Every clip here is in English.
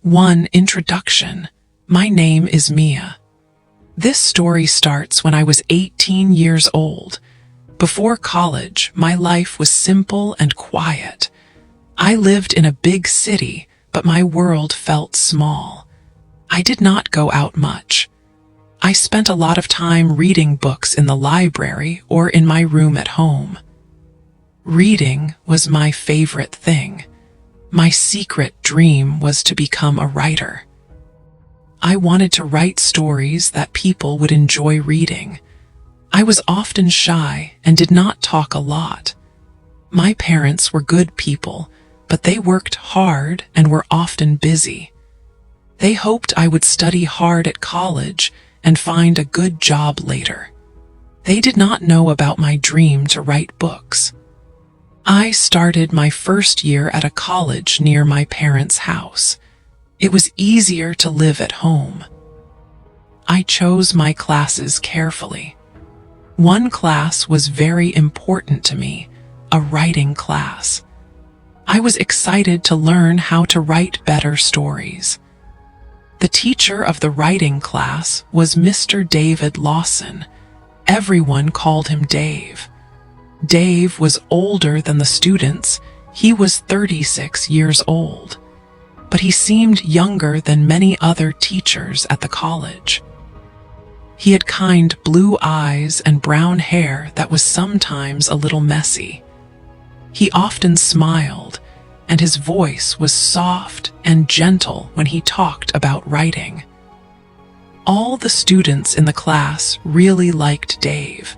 1. Introduction. My name is Mia. This story starts when I was 18 years old. Before college, my life was simple and quiet. I lived in a big city, but my world felt small. I did not go out much. I spent a lot of time reading books in the library or in my room at home. Reading was my favorite thing. My secret dream was to become a writer. I wanted to write stories that people would enjoy reading. I was often shy and did not talk a lot. My parents were good people, but they worked hard and were often busy. They hoped I would study hard at college and find a good job later. They did not know about my dream to write books. I started my first year at a college near my parents' house. It was easier to live at home. I chose my classes carefully. One class was very important to me, a writing class. I was excited to learn how to write better stories. The teacher of the writing class was Mr. David Lawson. Everyone called him Dave. Dave was older than the students. He was 36 years old. But he seemed younger than many other teachers at the college. He had kind blue eyes and brown hair that was sometimes a little messy. He often smiled, and his voice was soft and gentle when he talked about writing. All the students in the class really liked Dave.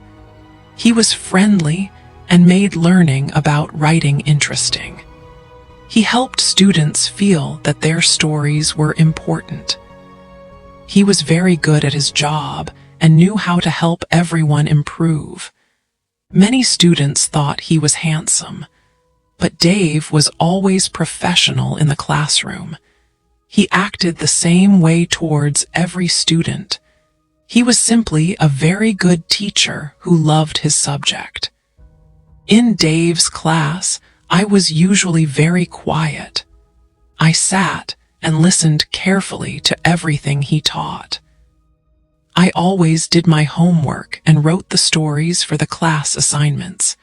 He was friendly and made learning about writing interesting. He helped students feel that their stories were important. He was very good at his job and knew how to help everyone improve. Many students thought he was handsome, but Dave was always professional in the classroom. He acted the same way towards every student. He was simply a very good teacher who loved his subject. In Dave's class, I was usually very quiet. I sat and listened carefully to everything he taught. I always did my homework and wrote the stories for the class assignments.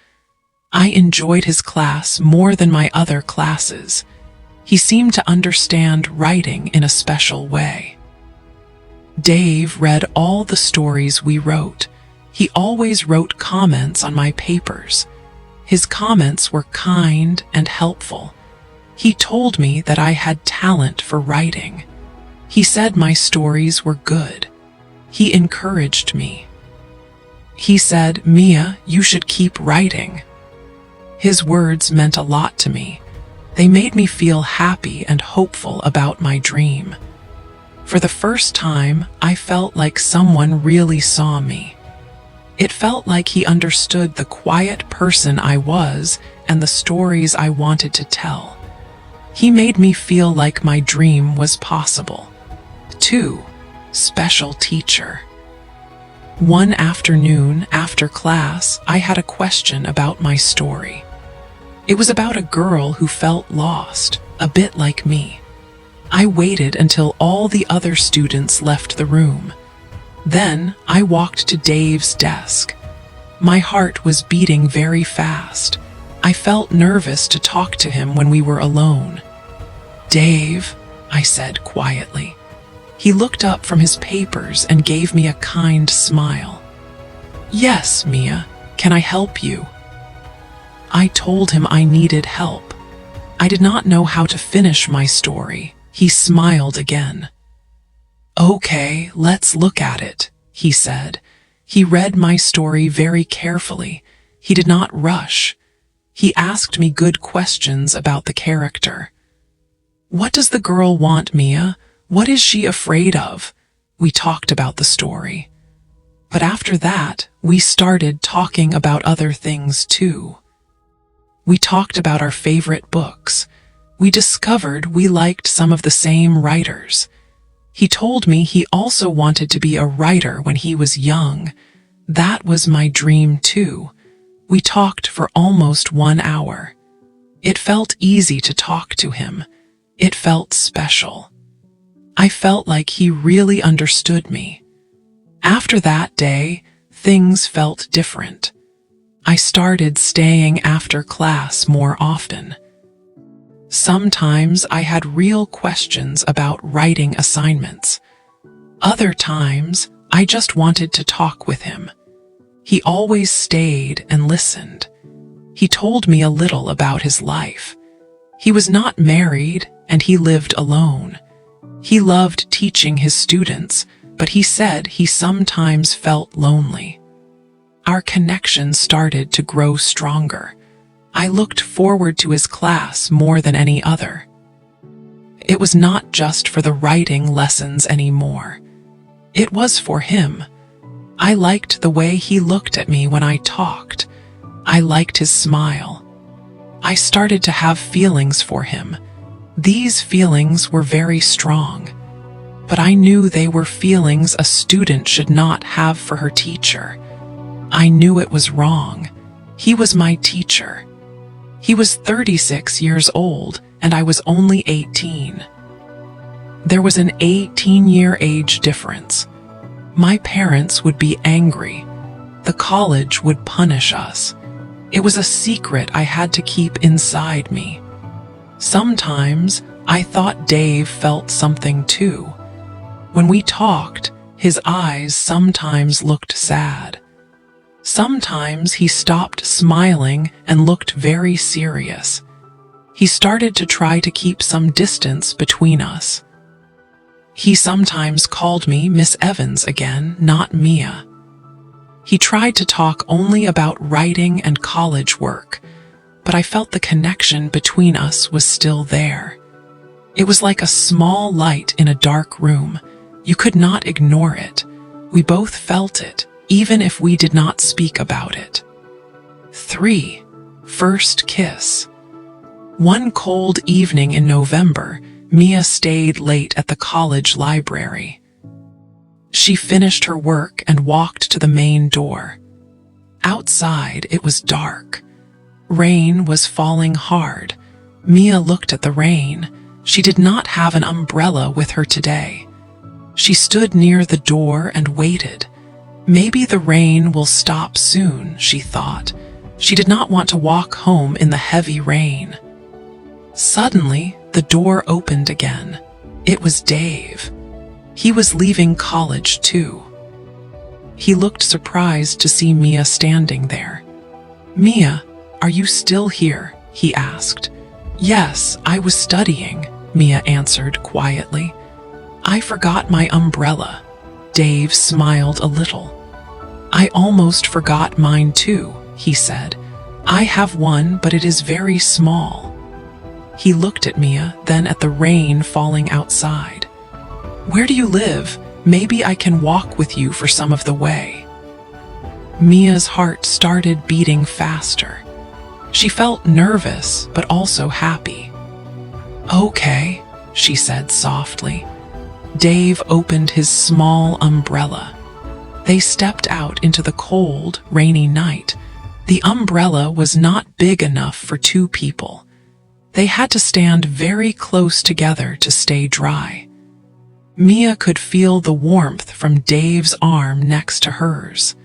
I enjoyed his class more than my other classes. He seemed to understand writing in a special way. Dave read all the stories we wrote. He always wrote comments on my papers. His comments were kind and helpful. He told me that I had talent for writing. He said my stories were good. He encouraged me. He said, "Mia, you should keep writing." His words meant a lot to me. They made me feel happy and hopeful about my dream. For the first time, I felt like someone really saw me. It felt like he understood the quiet person I was and the stories I wanted to tell. He made me feel like my dream was possible. 2. Special teacher. One afternoon after class, I had a question about my story. It was about a girl who felt lost, a bit like me. I waited until all the other students left the room. Then I walked to Dave's desk. My heart was beating very fast. I felt nervous to talk to him when we were alone. "Dave," I said quietly. He looked up from his papers and gave me a kind smile. "Yes, Mia, can I help you?" I told him I needed help. I did not know how to finish my story. He smiled again. "Okay, let's look at it," he said. He read my story very carefully. He did not rush. He asked me good questions about the character. "What does the girl want, Mia? What is she afraid of?" We talked about the story. But after that, we started talking about other things too. We talked about our favorite books. We discovered we liked some of the same writers. He told me he also wanted to be a writer when he was young. That was my dream too. We talked for almost 1 hour. It felt easy to talk to him. It felt special. I felt like he really understood me. After that day, things felt different. I started staying after class more often. Sometimes I had real questions about writing assignments. Other times, I just wanted to talk with him. He always stayed and listened. He told me a little about his life. He was not married and he lived alone. He loved teaching his students, but he said he sometimes felt lonely. Our connection started to grow stronger. I looked forward to his class more than any other. It was not just for the writing lessons anymore. It was for him. I liked the way he looked at me when I talked. I liked his smile. I started to have feelings for him. These feelings were very strong, but I knew they were feelings a student should not have for her teacher. I knew it was wrong. He was my teacher. He was 36 years old, and I was only 18. There was an 18-year age difference. My parents would be angry. The college would punish us. It was a secret I had to keep inside me. Sometimes I thought Dave felt something too. When we talked, his eyes sometimes looked sad. Sometimes he stopped smiling and looked very serious. He started to try to keep some distance between us. He sometimes called me Miss Evans again, not Mia. He tried to talk only about writing and college work, but I felt the connection between us was still there. It was like a small light in a dark room. You could not ignore it. We both felt it, even if we did not speak about it. 3. First kiss. One cold evening in November, Mia stayed late at the college library. She finished her work and walked to the main door. Outside, it was dark. Rain was falling hard. Mia looked at the rain. She did not have an umbrella with her today. She stood near the door and waited. Maybe the rain will stop soon, she thought. She did not want to walk home in the heavy rain. Suddenly, the door opened again. It was Dave. He was leaving college too. He looked surprised to see Mia standing there. "Mia, are you still here?" he asked. "Yes, I was studying," Mia answered quietly. "I forgot my umbrella." Dave smiled a little. "I almost forgot mine too," he said. "I have one, but it is very small." He looked at Mia, then at the rain falling outside. "Where do you live? Maybe I can walk with you for some of the way." Mia's heart started beating faster. She felt nervous, but also happy. "Okay," she said softly. Dave opened his small umbrella. They stepped out into the cold, rainy night. The umbrella was not big enough for two people. They had to stand very close together to stay dry. Mia could feel the warmth from Dave's arm next to hers.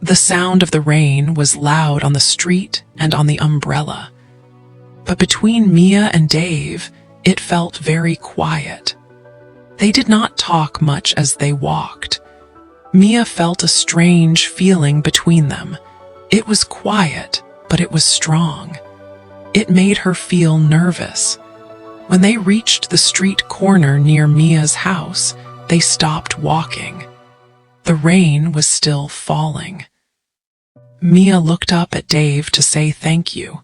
The sound of the rain was loud on the street and on the umbrella. But between Mia and Dave, it felt very quiet. They did not talk much as they walked. Mia felt a strange feeling between them. It was quiet, but it was strong. It made her feel nervous. When they reached the street corner near Mia's house, they stopped walking. The rain was still falling. Mia looked up at Dave to say thank you.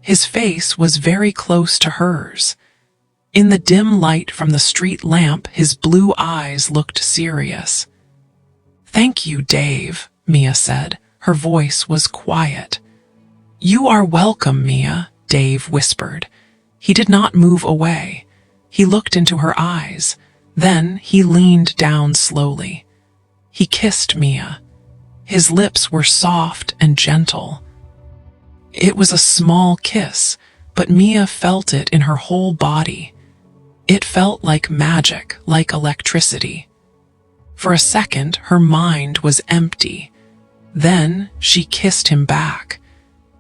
His face was very close to hers. In the dim light from the street lamp, his blue eyes looked serious. "Thank you, Dave," Mia said. Her voice was quiet. "You are welcome, Mia," Dave whispered. He did not move away. He looked into her eyes. Then he leaned down slowly. He kissed Mia. His lips were soft and gentle. It was a small kiss, but Mia felt it in her whole body. It felt like magic, like electricity. For a second, her mind was empty. Then she kissed him back.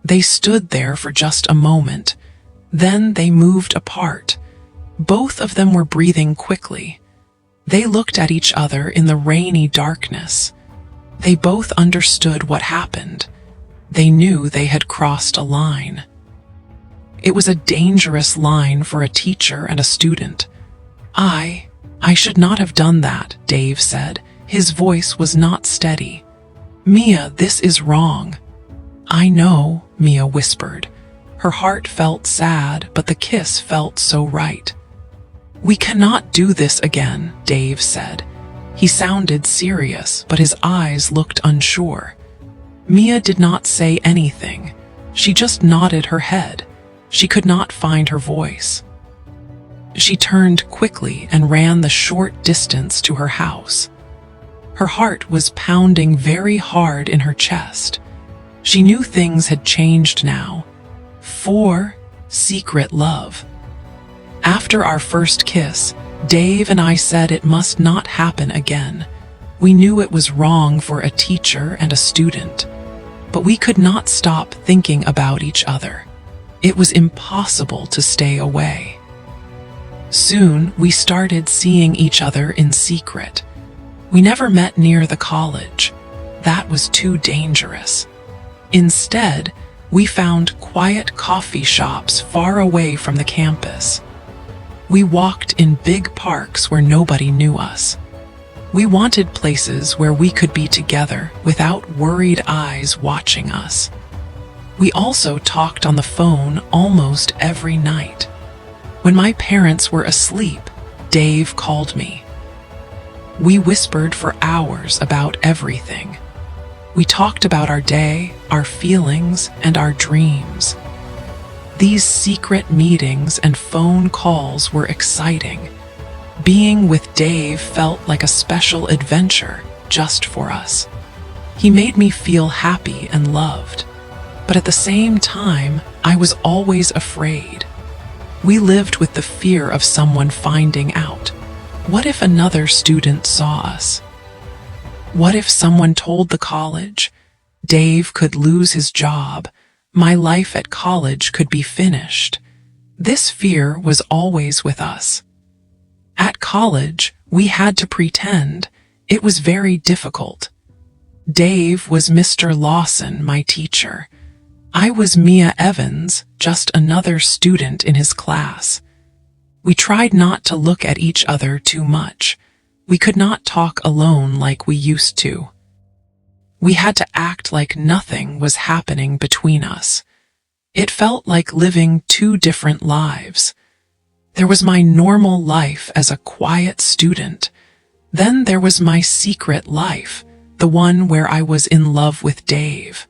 They stood there for just a moment. Then they moved apart. Both of them were breathing quickly. They looked at each other in the rainy darkness. They both understood what happened. They knew they had crossed a line. It was a dangerous line for a teacher and a student. I should not have done that, Dave said. His voice was not steady. Mia, this is wrong. I know, Mia whispered. Her heart felt sad, but the kiss felt so right. We cannot do this again, Dave said. He sounded serious, but his eyes looked unsure. Mia did not say anything. She just nodded her head. She could not find her voice. She turned quickly and ran the short distance to her house. Her heart was pounding very hard in her chest. She knew things had changed now. For secret love. After our first kiss, Dave and I said it must not happen again. We knew it was wrong for a teacher and a student, but we could not stop thinking about each other. It was impossible to stay away. Soon, we started seeing each other in secret. We never met near the college. That was too dangerous. Instead, we found quiet coffee shops far away from the campus. We walked in big parks where nobody knew us. We wanted places where we could be together without worried eyes watching us. We also talked on the phone almost every night. When my parents were asleep, Dave called me. We whispered for hours about everything. We talked about our day, our feelings, and our dreams. These secret meetings and phone calls were exciting. Being with Dave felt like a special adventure just for us. He made me feel happy and loved. But at the same time, I was always afraid. We lived with the fear of someone finding out. What if another student saw us? What if someone told the college? Dave could lose his job. My life at college could be finished. This fear was always with us. At college, we had to pretend. It was very difficult. Dave was Mr. Lawson, my teacher. I was Mia Evans, just another student in his class. We tried not to look at each other too much. We could not talk alone like we used to. We had to act like nothing was happening between us. It felt like living two different lives. There was my normal life as a quiet student. Then there was my secret life, the one where I was in love with Dave.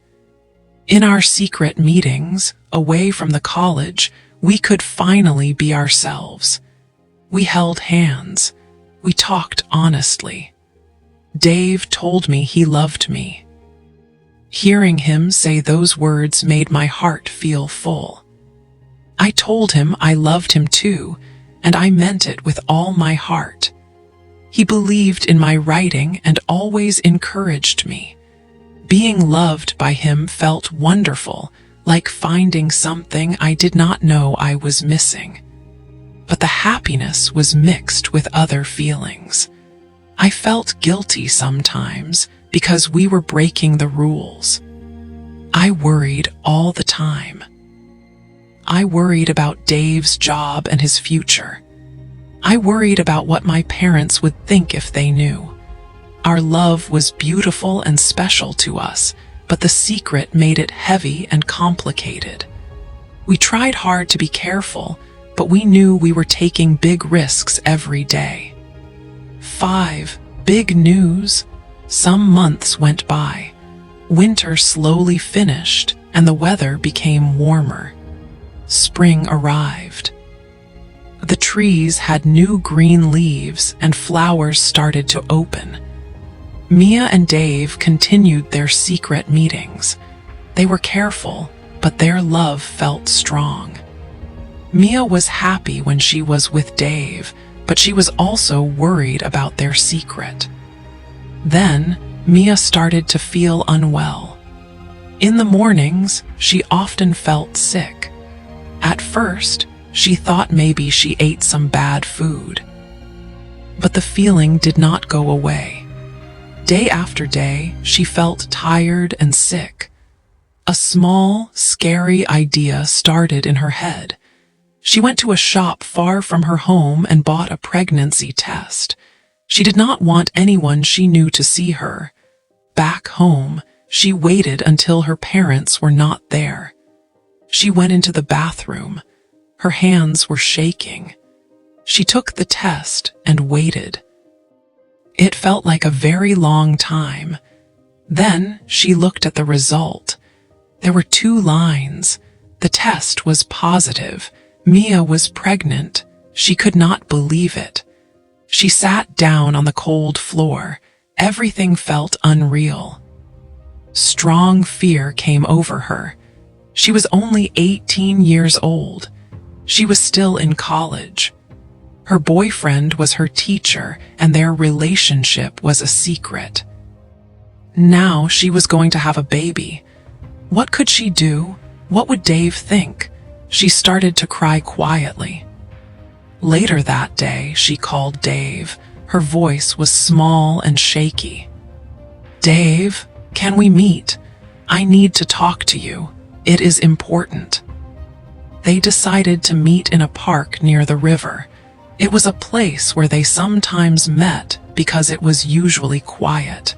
In our secret meetings, away from the college, we could finally be ourselves. We held hands. We talked honestly. Dave told me he loved me. Hearing him say those words made my heart feel full. I told him I loved him too, and I meant it with all my heart. He believed in my writing and always encouraged me. Being loved by him felt wonderful, like finding something I did not know I was missing. But the happiness was mixed with other feelings. I felt guilty sometimes because we were breaking the rules. I worried all the time. I worried about Dave's job and his future. I worried about what my parents would think if they knew. Our love was beautiful and special to us, but the secret made it heavy and complicated. We tried hard to be careful, but we knew we were taking big risks every day. 5. Big news. Some months went by. Winter slowly finished, and the weather became warmer. Spring arrived. The trees had new green leaves, and flowers started to open. Mia and Dave continued their secret meetings. They were careful, but their love felt strong. Mia was happy when she was with Dave, but she was also worried about their secret. Then, Mia started to feel unwell. In the mornings, she often felt sick. At first, she thought maybe she ate some bad food. But the feeling did not go away. Day after day, she felt tired and sick. A small, scary idea started in her head. She went to a shop far from her home and bought a pregnancy test. She did not want anyone she knew to see her. Back home, she waited until her parents were not there. She went into the bathroom. Her hands were shaking. She took the test and waited. It felt like a very long time. Then she looked at the result. There were 2 lines. The test was positive. Mia was pregnant. She could not believe it. She sat down on the cold floor. Everything felt unreal. Strong fear came over her. She was only 18 years old. She was still in college. Her boyfriend was her teacher, and their relationship was a secret. Now she was going to have a baby. What could she do? What would Dave think? She started to cry quietly. Later that day, she called Dave. Her voice was small and shaky. "Dave, can we meet? I need to talk to you. It is important." They decided to meet in a park near the river. It was a place where they sometimes met because it was usually quiet.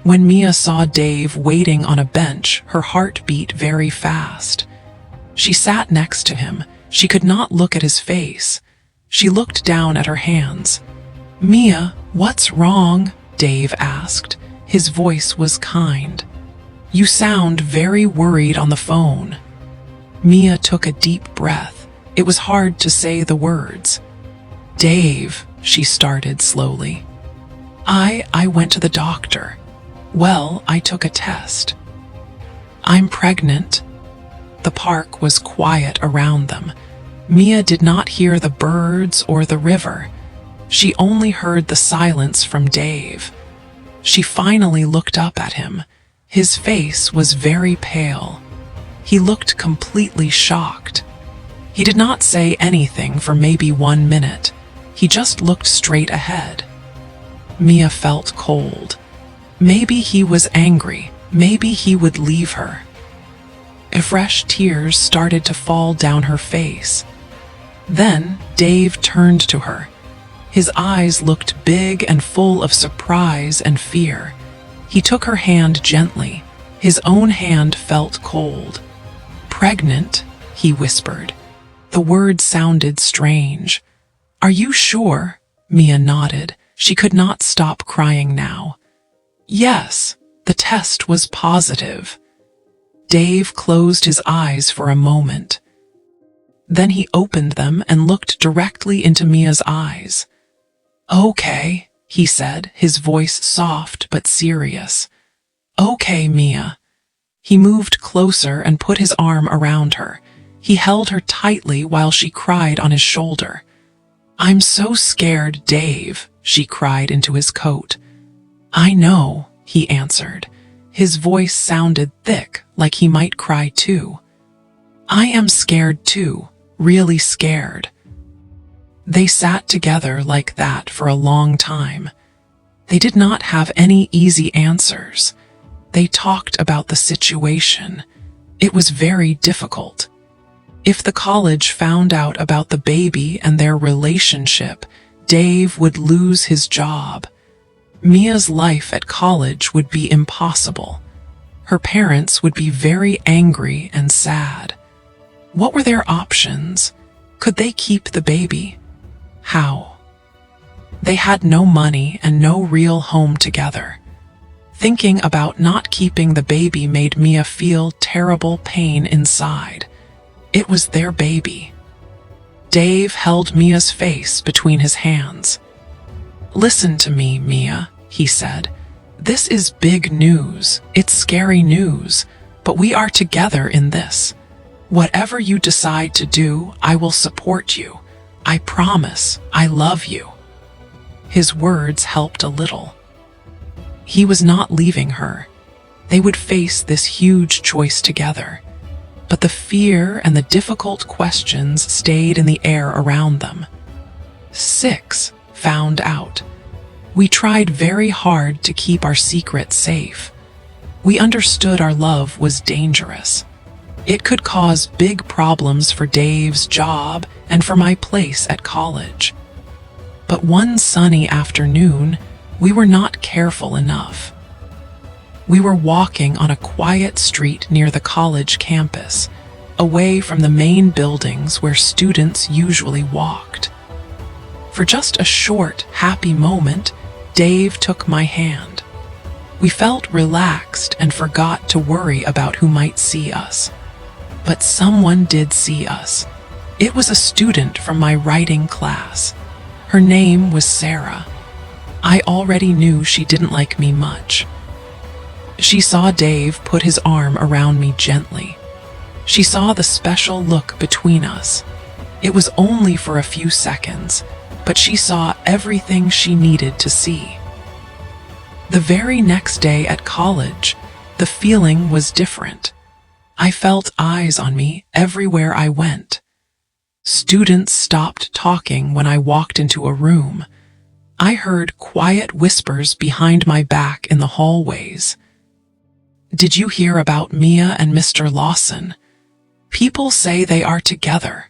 When Mia saw Dave waiting on a bench, her heart beat very fast. She sat next to him. She could not look at his face. She looked down at her hands. "Mia, what's wrong?" Dave asked. His voice was kind. "You sound very worried on the phone." Mia took a deep breath. It was hard to say the words. "Dave," she started slowly. I went to the doctor. Well, I took a test. I'm pregnant." The park was quiet around them. Mia did not hear the birds or the river. She only heard the silence from Dave. She finally looked up at him. His face was very pale. He looked completely shocked. He did not say anything for maybe 1 minute. He just looked straight ahead. Mia felt cold. Maybe he was angry. Maybe he would leave her. Fresh tears started to fall down her face. Then Dave turned to her. His eyes looked big and full of surprise and fear. He took her hand gently. His own hand felt cold. "Pregnant?" he whispered. The word sounded strange. "Are you sure?" Mia nodded. She could not stop crying now. "Yes, the test was positive." Dave closed his eyes for a moment. Then he opened them and looked directly into Mia's eyes. "Okay," he said, his voice soft but serious. "Okay, Mia." He moved closer and put his arm around her. He held her tightly while she cried on his shoulder. "I'm so scared, Dave," she cried into his coat. "I know," he answered. His voice sounded thick, like he might cry too. "I am scared too, really scared." They sat together like that for a long time. They did not have any easy answers. They talked about the situation. It was very difficult. If the college found out about the baby and their relationship, Dave would lose his job. Mia's life at college would be impossible. Her parents would be very angry and sad. What were their options? Could they keep the baby? How? They had no money and no real home together. Thinking about not keeping the baby made Mia feel terrible pain inside. It was their baby. Dave held Mia's face between his hands. "Listen to me, Mia," he said. "This is big news. It's scary news, but we are together in this. Whatever you decide to do, I will support you. I promise, I love you. His words helped a little. He was not leaving her. They would face this huge choice together. But the fear and the difficult questions stayed in the air around them. 6. Found out. We tried very hard to keep our secret safe. We understood our love was dangerous. It could cause big problems for Dave's job and for my place at college. But one sunny afternoon, we were not careful enough. We were walking on a quiet street near the college campus, away from the main buildings where students usually walked. For just a short, happy moment, Dave took my hand. We felt relaxed and forgot to worry about who might see us. But someone did see us. It was a student from my writing class. Her name was Sarah. I already knew she didn't like me much. She saw Dave put his arm around me gently. She saw the special look between us. It was only for a few seconds, but she saw everything she needed to see. The very next day at college, the feeling was different. I felt eyes on me everywhere I went. Students stopped talking when I walked into a room. I heard quiet whispers behind my back in the hallways. "Did you hear about Mia and Mr. Lawson? People say they are together."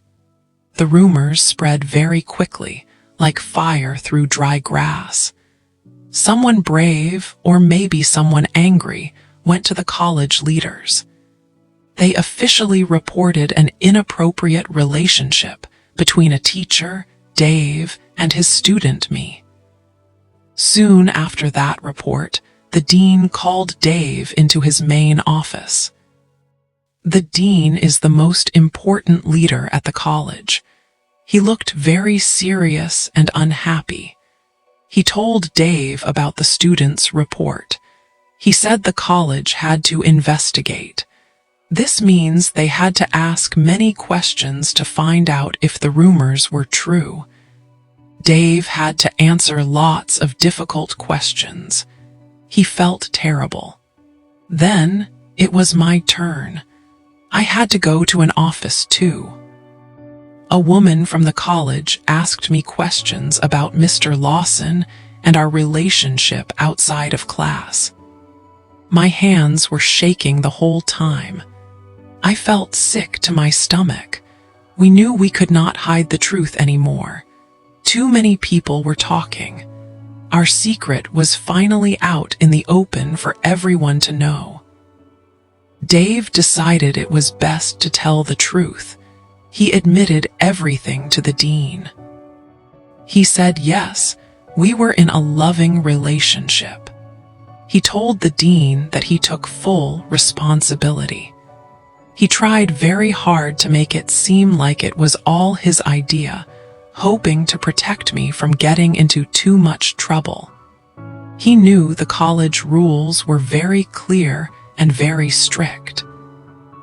The rumors spread very quickly, like fire through dry grass. Someone brave, or maybe someone angry, went to the college leaders. They officially reported an inappropriate relationship between a teacher, Dave, and his student, me. Soon after that report, the dean called Dave into his main office. The dean is the most important leader at the college. He looked very serious and unhappy. He told Dave about the student's report. He said the college had to investigate. This means they had to ask many questions to find out if the rumors were true. Dave had to answer lots of difficult questions. He felt terrible. Then it was my turn. I had to go to an office too. A woman from the college asked me questions about Mr. Lawson and our relationship outside of class. My hands were shaking the whole time. I felt sick to my stomach. We knew we could not hide the truth anymore. Too many people were talking. Our secret was finally out in the open for everyone to know. Dave decided it was best to tell the truth. He admitted everything to the dean. He said yes, we were in a loving relationship. He told the dean that he took full responsibility. He tried very hard to make it seem like it was all his idea, hoping to protect me from getting into too much trouble. He knew the college rules were very clear and very strict.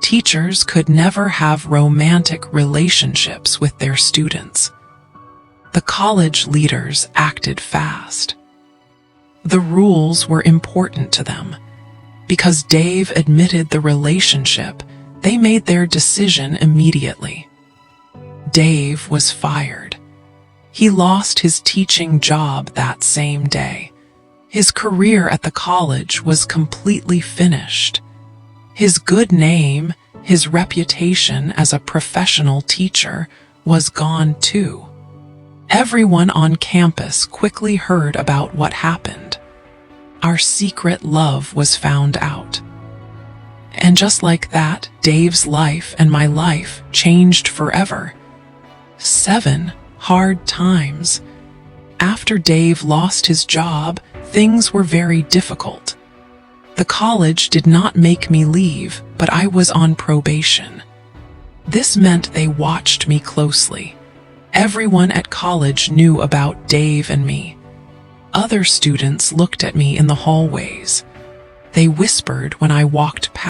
Teachers could never have romantic relationships with their students. The college leaders acted fast. The rules were important to them. Because Dave admitted the relationship, they made their decision immediately. Dave was fired. He lost his teaching job that same day. His career at the college was completely finished. His good name, his reputation as a professional teacher, was gone too. Everyone on campus quickly heard about what happened. Our secret love was found out. And just like that, Dave's life and my life changed forever. 7 hard times. After Dave lost his job, things were very difficult. The college did not make me leave, but I was on probation. This meant they watched me closely. Everyone at college knew about Dave and me. Other students looked at me in the hallways. They whispered when I walked past.